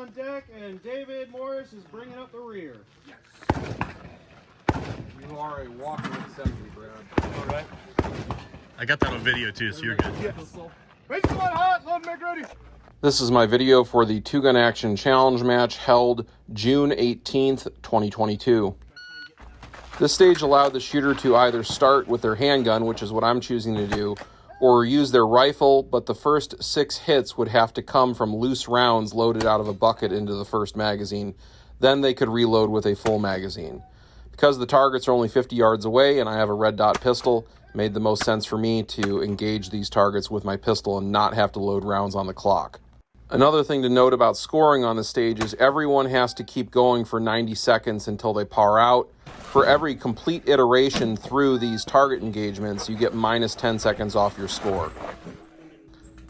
on deck, and David Morris is bringing up the rear. You are a walking assembly, Brad. All right. I got that on video too, so you're good. Yes. Ready, come on, hot, load, make ready. This is my video for the Two Gun Action Challenge match held June 18th, 2022. This stage allowed the shooter to either start with their handgun, which is what I'm choosing to do, or use their rifle, but the first 6 hits would have to come from loose rounds loaded out of a bucket into the first magazine. Then they could reload with a full magazine. Because the targets are only 50 yards away and I have a red dot pistol, it made the most sense for me to engage these targets with my pistol and not have to load rounds on the clock. Another thing to note about scoring on the stage is everyone has to keep going for 90 seconds until they par out. For every complete iteration through these target engagements, you get minus 10 seconds off your score.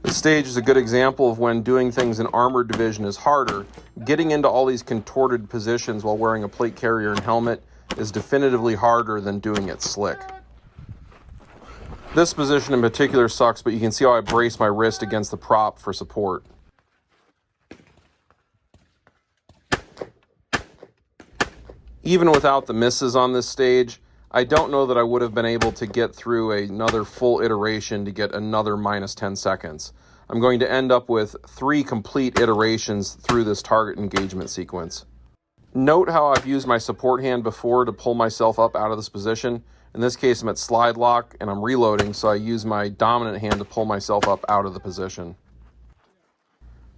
This stage is a good example of when doing things in Armored Division is harder. Getting into all these contorted positions while wearing a plate carrier and helmet is definitively harder than doing it slick. This position in particular sucks, but you can see how I brace my wrist against the prop for support. Even without the misses on this stage, I don't know that I would have been able to get through another full iteration to get another minus 10 seconds. I'm going to end up with 3 complete iterations through this target engagement sequence. Note how I've used my support hand before to pull myself up out of this position. In this case, I'm at slide lock and I'm reloading, so I use my dominant hand to pull myself up out of the position.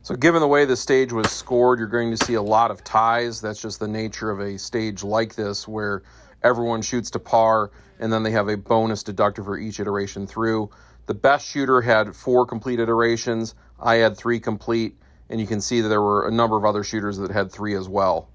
So given the way this stage was scored, you're going to see a lot of ties. That's just the nature of a stage like this where everyone shoots to par and then they have a bonus deductor for each iteration through. The best shooter had 4 complete iterations. I had 3 complete, and you can see that there were a number of other shooters that had 3 as well.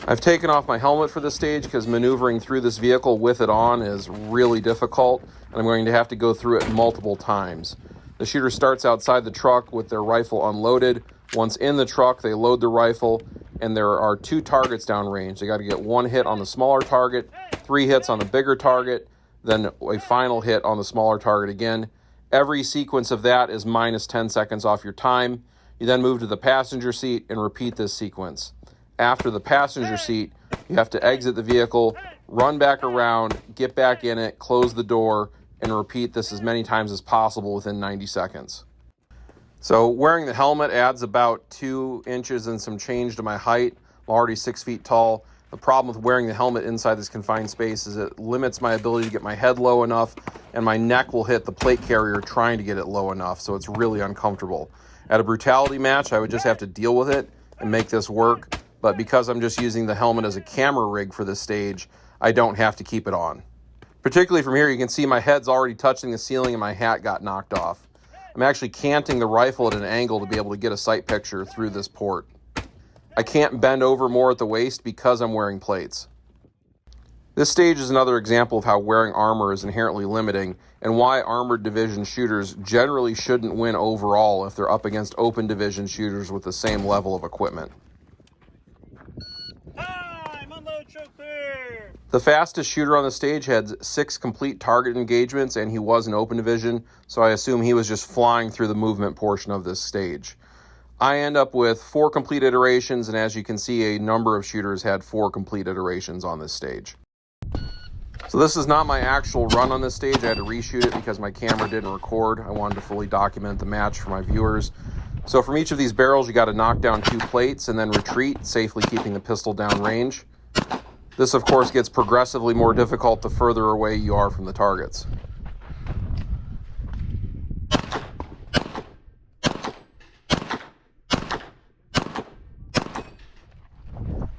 I've taken off my helmet for this stage because maneuvering through this vehicle with it on is really difficult, and I'm going to have to go through it multiple times. The shooter starts outside the truck with their rifle unloaded. Once in the truck, they load the rifle, and there are 2 targets downrange. They got to get 1 hit on the smaller target, 3 hits on the bigger target, then a final hit on the smaller target again. Every sequence of that is minus 10 seconds off your time. You then move to the passenger seat and repeat this sequence. After the passenger seat, you have to exit the vehicle, run back around, get back in it, close the door, and repeat this as many times as possible within 90 seconds. So wearing the helmet adds about 2 inches and some change to my height. I'm already 6 feet tall. The problem with wearing the helmet inside this confined space is it limits my ability to get my head low enough, and my neck will hit the plate carrier trying to get it low enough, so it's really uncomfortable. At a brutality match, I would just have to deal with it and make this work. But because I'm just using the helmet as a camera rig for this stage, I don't have to keep it on. Particularly from here, you can see my head's already touching the ceiling and my hat got knocked off. I'm actually canting the rifle at an angle to be able to get a sight picture through this port. I can't bend over more at the waist because I'm wearing plates. This stage is another example of how wearing armor is inherently limiting and why Armored Division shooters generally shouldn't win overall if they're up against Open Division shooters with the same level of equipment. The fastest shooter on the stage had 6 complete target engagements, and he was in Open Division, so I assume he was just flying through the movement portion of this stage. I end up with 4 complete iterations, and as you can see, a number of shooters had 4 complete iterations on this stage. So this is not my actual run on this stage. I had to reshoot it because my camera didn't record. I wanted to fully document the match for my viewers. So from each of these barrels, you got to knock down 2 plates and then retreat, safely keeping the pistol down range. This, of course, gets progressively more difficult the further away you are from the targets.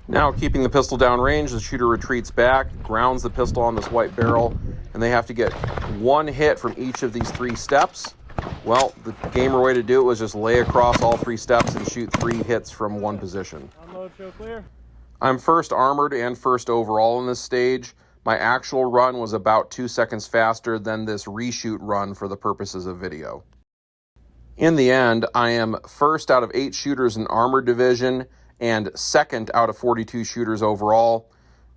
Now, keeping the pistol down range, the shooter retreats back, grounds the pistol on this white barrel, and they have to get 1 hit from each of these 3 steps. Well, the gamer way to do it was just lay across all 3 steps and shoot 3 hits from 1 position. Unload, show clear. I'm first armored and first overall in this stage. My actual run was about 2 seconds faster than this reshoot run for the purposes of video. In the end, I am first out of 8 shooters in Armored Division and second out of 42 shooters overall.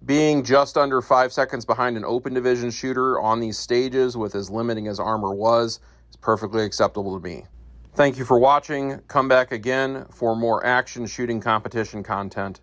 Being just under 5 seconds behind an Open Division shooter on these stages with as limiting as armor was is perfectly acceptable to me. Thank you for watching. Come back again for more action shooting competition content.